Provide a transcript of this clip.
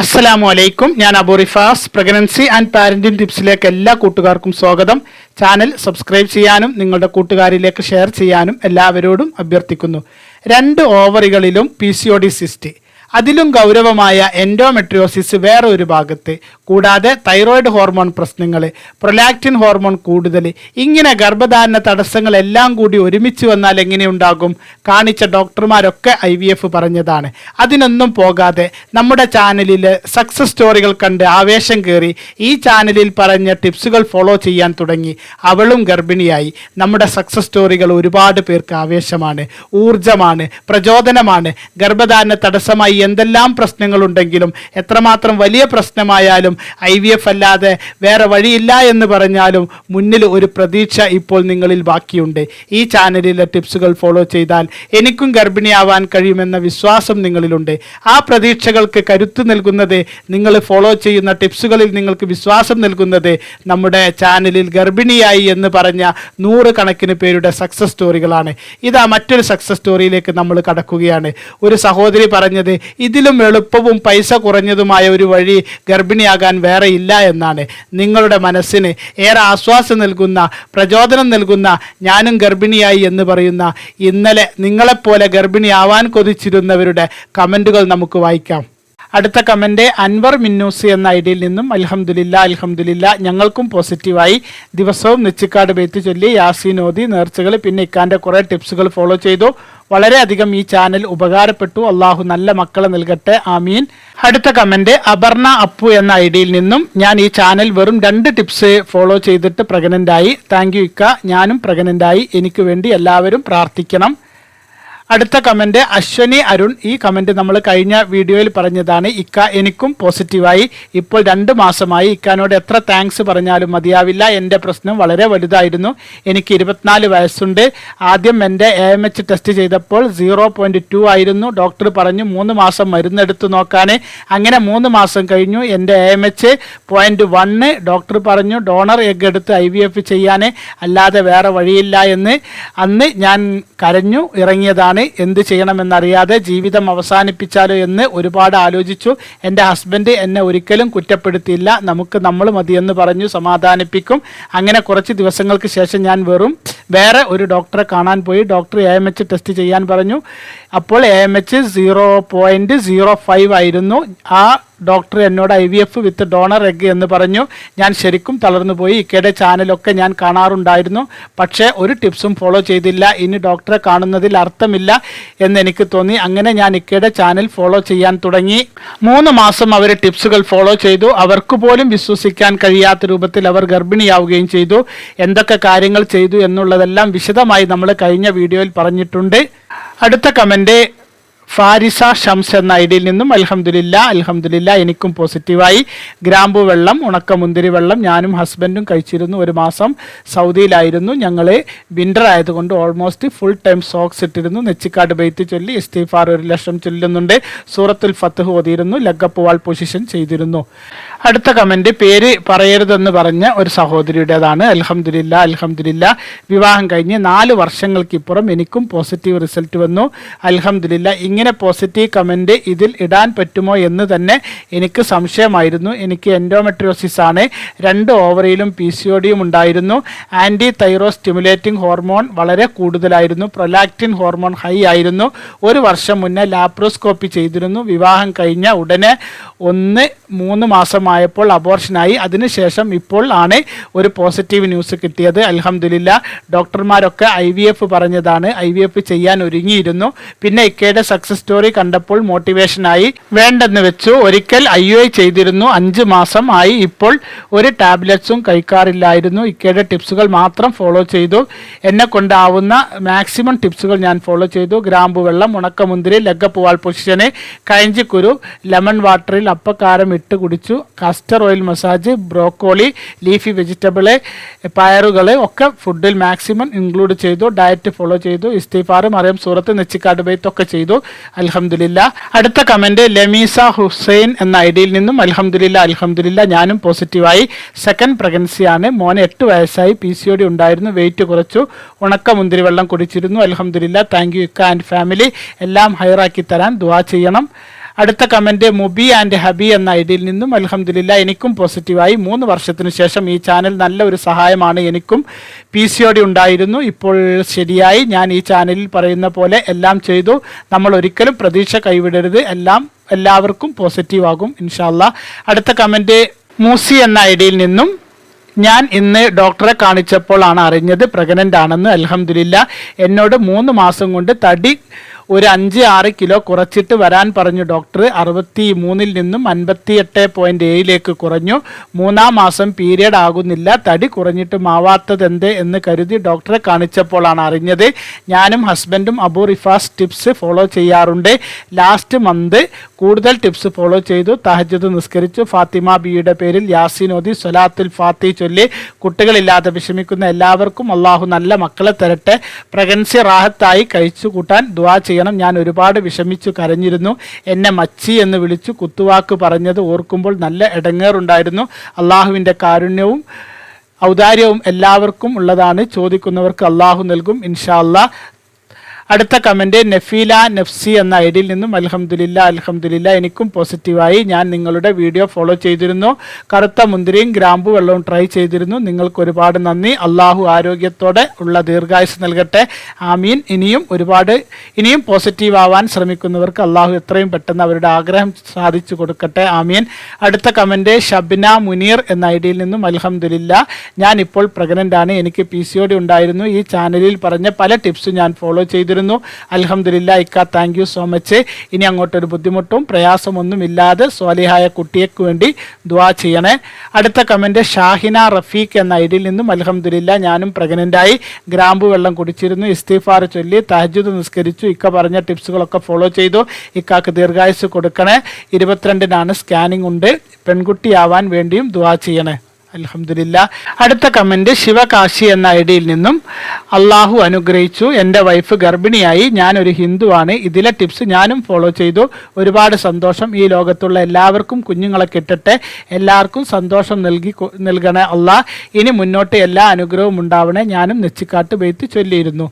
അസ്സലാമു അലൈക്കും. ഞാൻ Abu Rifas. Pregnancy and parenting ടിപ്സിലേക്ക് എല്ലാ കൂട്ടുകാർക്കും സ്വാഗതം. ചാനൽ സബ്സ്ക്രൈബ് ചെയ്യാനും നിങ്ങളുടെ കൂട്ടുകാരിലേക്ക് ഷെയർ ചെയ്യാനും എല്ലാവരോടും അഭ്യർത്ഥിക്കുന്നു. 2 ഓവറികളിലും PCOD സിസ്റ്റ്, അതിലും ഗൗരവമായ എൻഡോമെട്രിയോസിസ് വേറെ ഒരു ഭാഗത്ത്, കൂടാതെ തൈറോയിഡ് ഹോർമോൺ പ്രശ്നങ്ങൾ, പ്രൊലാക്റ്റിൻ ഹോർമോൺ കൂടുതൽ, ഇങ്ങനെ ഗർഭധാരണ തടസ്സങ്ങളെല്ലാം കൂടി ഒരുമിച്ച് വന്നാൽ എങ്ങനെയുണ്ടാകും? കാണിച്ച ഡോക്ടർമാരൊക്കെ IVF പറഞ്ഞതാണ്. അതിനൊന്നും പോകാതെ നമ്മുടെ ചാനലിൽ സക്സസ് സ്റ്റോറികൾ കണ്ട് ആവേശം കയറി ഈ ചാനലിൽ പറഞ്ഞ ടിപ്സുകൾ ഫോളോ ചെയ്യാൻ തുടങ്ങി. അവളും ഗർഭിണിയായി. നമ്മുടെ സക്സസ് സ്റ്റോറികൾ ഒരുപാട് പേർക്ക് ആവേശമാണ്, ഊർജമാണ്, പ്രചോദനമാണ്. ഗർഭധാരണ തടസ്സമായി എന്തെല്ലാം പ്രശ്നങ്ങളുണ്ടെങ്കിലും, എത്രമാത്രം വലിയ പ്രശ്നമായാലും, IVF അല്ലാതെ വേറെ വഴിയില്ല എന്ന് പറഞ്ഞാലും മുന്നിൽ ഒരു പ്രതീക്ഷ ഇപ്പോൾ നിങ്ങളിൽ ബാക്കിയുണ്ട്. ഈ ചാനലിലെ ടിപ്സുകൾ ഫോളോ ചെയ്താൽ എനിക്കും ഗർഭിണിയാവാൻ കഴിയുമെന്ന വിശ്വാസം നിങ്ങളിലുണ്ട്. ആ പ്രതീക്ഷകൾക്ക് കരുത്ത് നൽകുന്നത്, നിങ്ങൾ ഫോളോ ചെയ്യുന്ന ടിപ്സുകളിൽ നിങ്ങൾക്ക് വിശ്വാസം നൽകുന്നത് നമ്മുടെ ചാനലിൽ ഗർഭിണിയായി എന്ന് പറഞ്ഞ 100 കണക്കിന് പേരുടെ സക്സസ് സ്റ്റോറികളാണ്. ഇതാ മറ്റൊരു സക്സസ് സ്റ്റോറിയിലേക്ക് നമ്മൾ കടക്കുകയാണ്. ഒരു സഹോദരി പറഞ്ഞത്, ഇതിലും എളുപ്പവും പൈസ കുറഞ്ഞതുമായ ഒരു വഴി ഗർഭിണിയാകാൻ വേറെ ഇല്ല എന്നാണ്. നിങ്ങളുടെ മനസ്സിന് ഏറെ ആശ്വാസം നൽകുന്ന, പ്രചോദനം നൽകുന്ന, ഞാനും ഗർഭിണിയായി എന്ന് പറയുന്ന, ഇന്നലെ നിങ്ങളെപ്പോലെ ഗർഭിണിയാവാൻ കൊതിച്ചിരുന്നവരുടെ കമൻറ്റുകൾ നമുക്ക് വായിക്കാം. അടുത്ത കമൻറ്റ് അൻവർ മിന്നൂസ് എന്ന ഐഡിയിൽ നിന്നും, അൽഹംദുലില്ലാ ഞങ്ങൾക്കും പോസിറ്റീവായി. ദിവസവും നെച്ചിക്കാട് ബെയ്ത്ത് ചൊല്ലി, യാസീൻ ഓതി, നേർച്ചകൾ, പിന്നെ ഇക്കാൻ്റെ കുറേ ടിപ്സുകൾ ഫോളോ ചെയ്തു. വളരെയധികം ഈ ചാനൽ ഉപകാരപ്പെട്ടു. അള്ളാഹു നല്ല മക്കളെ നൽകട്ടെ, ആമീൻ. അടുത്ത കമൻറ്റ് അപർണ അപ്പു എന്ന ഐഡിയിൽ നിന്നും, ഞാൻ ഈ ചാനൽ വെറും 2 ടിപ്സ് ഫോളോ ചെയ്തിട്ട് പ്രഗ്നൻ്റായി. താങ്ക് യു ഇക്ക, ഞാനും പ്രഗ്നൻ്റായി. എനിക്ക് വേണ്ടി എല്ലാവരും പ്രാർത്ഥിക്കണം. അടുത്ത കമൻറ്റ് അശ്വനി അരുൺ. ഈ കമൻറ്റ് നമ്മൾ കഴിഞ്ഞ വീഡിയോയിൽ പറഞ്ഞതാണ്. ഇക്ക എനിക്കും പോസിറ്റീവായി. ഇപ്പോൾ 2 മാസമായി. ഇക്കാനോട് എത്ര താങ്ക്സ് പറഞ്ഞാലും മതിയാവില്ല. എൻ്റെ പ്രശ്നം വളരെ വലുതായിരുന്നു. എനിക്ക് 24 വയസ്സുണ്ട്. ആദ്യം എൻ്റെ AMH ടെസ്റ്റ് ചെയ്തപ്പോൾ 0.2 ആയിരുന്നു. ഡോക്ടർ പറഞ്ഞു 3 മാസം മരുന്നെടുത്ത് നോക്കാൻ. അങ്ങനെ 3 മാസം കഴിഞ്ഞു. എൻ്റെ AMH 0.1. ഡോക്ടർ പറഞ്ഞു ഡോണർ എഗ് എടുത്ത് IVF ചെയ്യാൻ, അല്ലാതെ വേറെ വഴിയില്ല എന്ന്. അന്ന് ഞാൻ കരഞ്ഞു ഇറങ്ങിയതാണ്. എന്ത് ചെയ്യണമെന്നറിയാതെ. ജീവിതം അവസാനിപ്പിച്ചാലോ എന്ന് ഒരുപാട് ആലോചിച്ചു. എൻ്റെ ഹസ്ബൻഡ് എന്നെ ഒരിക്കലും കുറ്റപ്പെടുത്തിയില്ല. നമ്മൾ മതിയെന്ന് പറഞ്ഞു സമാധാനിപ്പിക്കും. അങ്ങനെ കുറച്ച് ദിവസങ്ങൾക്ക് ശേഷം ഞാൻ വേറെ ഒരു ഡോക്ടറെ കാണാൻ പോയി. ഡോക്ടർ AMH ടെസ്റ്റ് ചെയ്യാൻ പറഞ്ഞു. അപ്പോൾ AMH 0.05 ആയിരുന്നു. ആ ഡോക്ടർ എന്നോട് IVF വിത്ത് ഡോണർ എഗ് എന്ന് പറഞ്ഞു. ഞാൻ ശരിക്കും തളർന്നു പോയി. ഇക്കയുടെ ചാനലൊക്കെ ഞാൻ കാണാറുണ്ടായിരുന്നു, പക്ഷേ ഒരു ടിപ്സും ഫോളോ ചെയ്തില്ല. ഇനി ഡോക്ടറെ കാണുന്നതിൽ അർത്ഥമില്ല എന്നെനിക്ക് തോന്നി. അങ്ങനെ ഞാൻ ഇക്കയുടെ ചാനൽ ഫോളോ ചെയ്യാൻ തുടങ്ങി. 3 മാസം അവർ ടിപ്സുകൾ ഫോളോ ചെയ്തു. അവർക്ക് പോലും വിശ്വസിക്കാൻ കഴിയാത്ത രൂപത്തിൽ അവർ ഗർഭിണിയാവുകയും ചെയ്തു. എന്തൊക്കെ കാര്യങ്ങൾ ചെയ്തു എന്നുള്ളതെല്ലാം വിശദമായി നമ്മൾ കഴിഞ്ഞ വീഡിയോയിൽ പറഞ്ഞിട്ടുണ്ട്. അടുത്ത കമൻറ്റ് ഫാരിസ ഷംസ് എന്ന ഐഡിയിൽ നിന്നും, അൽഹംദുലില്ലാ എനിക്കും പോസിറ്റീവായി. ഗ്രാമ്പു വെള്ളം, ഉണക്കമുന്തിരി വെള്ളം ഞാനും ഹസ്ബൻഡും കഴിച്ചിരുന്നു. 1 മാസം സൗദിയിലായിരുന്നു. ഞങ്ങൾ വിൻ്റർ ആയതുകൊണ്ട് ഓൾമോസ്റ്റ് ഫുൾ ടൈം സോക്സ് ഇട്ടിരുന്നു. നെച്ചിക്കാട് ബെയ്ത്ത് ചൊല്ലി, ഇസ്തിഗ്ഫാർ 1 ലക്ഷം ചൊല്ലുന്നുണ്ട്. സൂറത്തുൽ ഫത്ഹ് ഓതിയിരുന്നു. ലെഗപ്പ് വാൾ പൊസിഷൻ ചെയ്തിരുന്നു. അടുത്ത കമൻറ്റ് പേര് പറയരുതെന്ന് പറഞ്ഞ ഒരു സഹോദരിയുടേതാണ്. അൽഹംദുലില്ലാ വിവാഹം കഴിഞ്ഞ് 4 വർഷങ്ങൾക്കിപ്പുറം എനിക്കും പോസിറ്റീവ് റിസൾട്ട് വന്നു. അൽഹംദുലില്ലാ. ഇങ്ങനെ പോസിറ്റീവ് കമൻറ്റ് ഇതിൽ ഇടാൻ പറ്റുമോ എന്ന് തന്നെ എനിക്ക് സംശയമായിരുന്നു. എനിക്ക് എൻഡോമെട്രിയോസിസ് ആണ്. 2 ഓവറിയിലും PCODയും ഉണ്ടായിരുന്നു. ആൻറ്റി തൈറോ സ്റ്റിമുലേറ്റിംഗ് ഹോർമോൺ വളരെ കൂടുതലായിരുന്നു. പ്രൊലാക്റ്റിൻ ഹോർമോൺ ഹൈ ആയിരുന്നു. 1 വർഷം മുന്നേ ലാപ്രോസ്കോപ്പി ചെയ്തിരുന്നു. വിവാഹം കഴിഞ്ഞ ഉടനെ 3 മാസമായപ്പോൾ അബോർഷനായി. അതിനുശേഷം ഇപ്പോൾ ആണ് ഒരു പോസിറ്റീവ് ന്യൂസ് കിട്ടിയത്. അൽഹംദുലില്ലാ. ഡോക്ടർമാരൊക്കെ IVF പറഞ്ഞതാണ്. IVF ചെയ്യാൻ ഒരുങ്ങിയിരുന്നു. പിന്നെ ഇക്കയുടെ സക്സസ് സ്റ്റോറി കണ്ടപ്പോൾ മോട്ടിവേഷനായി വേണ്ടെന്ന് വെച്ചു. ഒരിക്കൽ IUI ചെയ്തിരുന്നു. 5 മാസം ആയി. ഇപ്പോൾ ഒരു ടാബ്ലറ്റ്സും കഴിക്കാറില്ലായിരുന്നു. ഇക്കയുടെ ടിപ്സുകൾ മാത്രം ഫോളോ ചെയ്തു. എന്നെ കൊണ്ടാവുന്ന മാക്സിമം ടിപ്സുകൾ ഞാൻ ഫോളോ ചെയ്തു. ഗ്രാമ്പു വെള്ളം, ഉണക്കമുന്തിരി, ലെഗപ്പ് വാൾ പൊസിഷന്, കഴഞ്ചിക്കുരു, ലെമൺ വാട്ടറിൽ അപ്പക്കാരം ഇട്ട് കുടിച്ചു. Castor oil massage, broccoli, leafy vegetable, പയറുകൾ ഒക്കെ ഫുഡിൽ മാക്സിമം ഇൻക്ലൂഡ് ചെയ്തു. ഡയറ്റ് ഫോളോ ചെയ്തു. ഇസ്തിഗ്ഫാർ, മറിയം സൂറത്ത്, നെച്ചിക്കാട് ബെയ്ത്ത് ഒക്കെ ചെയ്തു. അൽഹംദുലില്ലാ. അടുത്ത കമൻറ്റ് ലമീസ ഹുസൈൻ എന്ന ഐഡിയിൽ നിന്നും, അൽഹംദുലില്ലാ ഞാനും പോസിറ്റീവായി. സെക്കൻഡ് പ്രഗ്നൻസിയാണ്. മോന് 8 വയസ്സായി. PCOD ഉണ്ടായിരുന്നു. വെയിറ്റ് കുറച്ചു. ഉണക്കമുന്തിരി വെള്ളം കുടിച്ചിരുന്നു. അൽഹംദുലില്ലാ. താങ്ക് യു ഇക്ക ആൻഡ് ഫാമിലി. എല്ലാം ഹൈറാക്കി തരാൻ ദുആ ചെയ്യണം. അടുത്ത കമൻറ്റ് മുബി ആൻഡ് ഹബി എന്ന ഐഡിയിൽ നിന്നും അൽഹംദുലില്ലാ എനിക്കും പോസിറ്റീവായി. 3 വർഷത്തിന് ശേഷം ഈ ചാനൽ നല്ല ഒരു സഹായമാണ്. എനിക്കും PCOD ഉണ്ടായിരുന്നു, ഇപ്പോൾ ശരിയായി. ഞാൻ ഈ ചാനലിൽ പറയുന്ന പോലെ എല്ലാം ചെയ്തു. നമ്മൾ ഒരിക്കലും പ്രതീക്ഷ കൈവിടരുത്. എല്ലാവർക്കും പോസിറ്റീവ് ആകും ഇൻഷാ അല്ലാ. അടുത്ത കമൻറ്റ് മൂസി എന്ന ഐഡിയിൽ നിന്നും ഞാൻ ഇന്ന് ഡോക്ടറെ കാണിച്ചപ്പോഴാണ് അറിഞ്ഞത് പ്രഗ്നൻ്റ് ആണെന്ന്. അൽഹംദുലില്ലാ എന്നോട് 3 മാസം കൊണ്ട് തടി ഒരു 5-6 കിലോ കുറച്ചിട്ട് വരാൻ പറഞ്ഞു ഡോക്ടർ. 63 നിന്നും 58.7 കുറഞ്ഞു. 3-ാം മാസം പീരിയഡ് ആകുന്നില്ല. തടി കുറഞ്ഞിട്ട് മാവാത്തതെന്ത് എന്ന് കരുതി ഡോക്ടറെ കാണിച്ചപ്പോഴാണ് അറിഞ്ഞത്. ഞാനും ഹസ്ബൻഡും അബു റിഫാസ് ടിപ്സ് ഫോളോ ചെയ്യാറുണ്ട്. ലാസ്റ്റ് മന്ത് കൂടുതൽ ടിപ്സ് ഫോളോ ചെയ്തു. തഹജ്ജുദ് നിസ്കരിച്ചു. ഫാത്തിമ ബിയുടെ പേരിൽ യാസീൻ ഓതി സ്വലാത്തുൽ ഫാത്തി ചൊല്ലി. കുട്ടികളില്ലാതെ വിഷമിക്കുന്ന എല്ലാവർക്കും അള്ളാഹു നല്ല മക്കളെ തരട്ടെ. പ്രഗ്നൻസി റാഹത്തായി കഴിച്ചു കൂട്ടാൻ ദുആ ചെയ്യണം. ഞാൻ ഒരുപാട് വിഷമിച്ചു കരഞ്ഞിരുന്നു. എന്നെ മച്ചി എന്ന് വിളിച്ചു കുത്തുവാക്ക് പറഞ്ഞത് ഓർക്കുമ്പോൾ നല്ല ഇടങ്ങേറുണ്ടായിരുന്നു. അള്ളാഹുവിൻ്റെ കാരുണ്യവും ഔദാര്യവും എല്ലാവർക്കും ഉള്ളതാണ്. ചോദിക്കുന്നവർക്ക് അള്ളാഹു നൽകും ഇൻഷാ അല്ലാ. അടുത്ത കമൻറ്റ് നഫീല നഫ്സി എന്ന ഐഡിയിൽ നിന്നും അൽഹംദുലില്ലാ എനിക്കും പോസിറ്റീവായി. ഞാൻ നിങ്ങളുടെ വീഡിയോ ഫോളോ ചെയ്തിരുന്നു. കറുത്ത മുന്തിരിയും ഗ്രാമ്പു വെള്ളവും ട്രൈ ചെയ്തിരുന്നു. നിങ്ങൾക്ക് ഒരുപാട് നന്ദി. അള്ളാഹു ആരോഗ്യത്തോടെ ഉള്ള ദീർഘായുസ് നൽകട്ടെ. ആമീൻ. ഇനിയും പോസിറ്റീവ് ആവാൻ ശ്രമിക്കുന്നവർക്ക് അള്ളാഹു എത്രയും പെട്ടെന്ന് അവരുടെ ആഗ്രഹം സാധിച്ചു കൊടുക്കട്ടെ. ആമീൻ. അടുത്ത കമൻറ്റ് ഷബ്ന മുനീർ എന്ന ഐഡിയിൽ നിന്നും അൽഹംദുലില്ലാ ഞാൻ ഇപ്പോൾ പ്രഗ്നൻ്റ് ആണ്. എനിക്ക് PCOD ഉണ്ടായിരുന്നു. ഈ ചാനലിൽ പറഞ്ഞ പല ടിപ്സും ഞാൻ ഫോളോ ചെയ്തിരുന്നു. അൽഹംദുലില്ലാ ഇക്ക താങ്ക് യു സോ മച്ച്. ഇനി അങ്ങോട്ടൊരു ബുദ്ധിമുട്ടും പ്രയാസമൊന്നും ഇല്ലാതെ സ്വാലിഹായ കുട്ടിയേക്ക് വേണ്ടി ദുആ ചെയ്യണേ. അടുത്ത കമൻറ്റ് ഷാഹിന റഫീഖ് എന്ന ഐഡിയിൽ നിന്നും അൽഹംദുലില്ലാ ഞാനും പ്രഗ്നൻ്റായി. ഗ്രാമ്പു വെള്ളം കുടിച്ചിരുന്നു. ഇസ്തിഗ്ഫാർ ചൊല്ലി തഹജ്ജുദ് നിസ്കരിച്ചു. ഇക്ക പറഞ്ഞ ടിപ്സുകളൊക്കെ ഫോളോ ചെയ്തു. ഇക്കാക്ക് ദീർഘായുസ് കൊടുക്കണേ. 22-നാണ് സ്കാനിങ് ഉണ്ട്. പെൺകുട്ടിയാവാൻ വേണ്ടിയും ദുആ ചെയ്യണേ. അൽഹംദുലില്ലാ. അടുത്ത കമൻറ്റ് ശിവകാശി എന്ന ഐഡിയിൽ നിന്നും അള്ളാഹു അനുഗ്രഹിച്ചു. എൻ്റെ വൈഫ് ഗർഭിണിയായി. ഞാനൊരു ഹിന്ദുവാണ്. ഇതിലെ ടിപ്സ് ഞാനും ഫോളോ ചെയ്തു. ഒരുപാട് സന്തോഷം. ഈ ലോകത്തുള്ള എല്ലാവർക്കും കുഞ്ഞുങ്ങളെ കിട്ടട്ടെ. എല്ലാവർക്കും സന്തോഷം നൽകണേ അള്ളാഹ്. ഇനി മുന്നോട്ട് എല്ലാ അനുഗ്രഹവും ഉണ്ടാവണേ. ഞാനും നെച്ചിക്കാട്ട് ബെയ്ത്ത് ചൊല്ലിയിരുന്നു.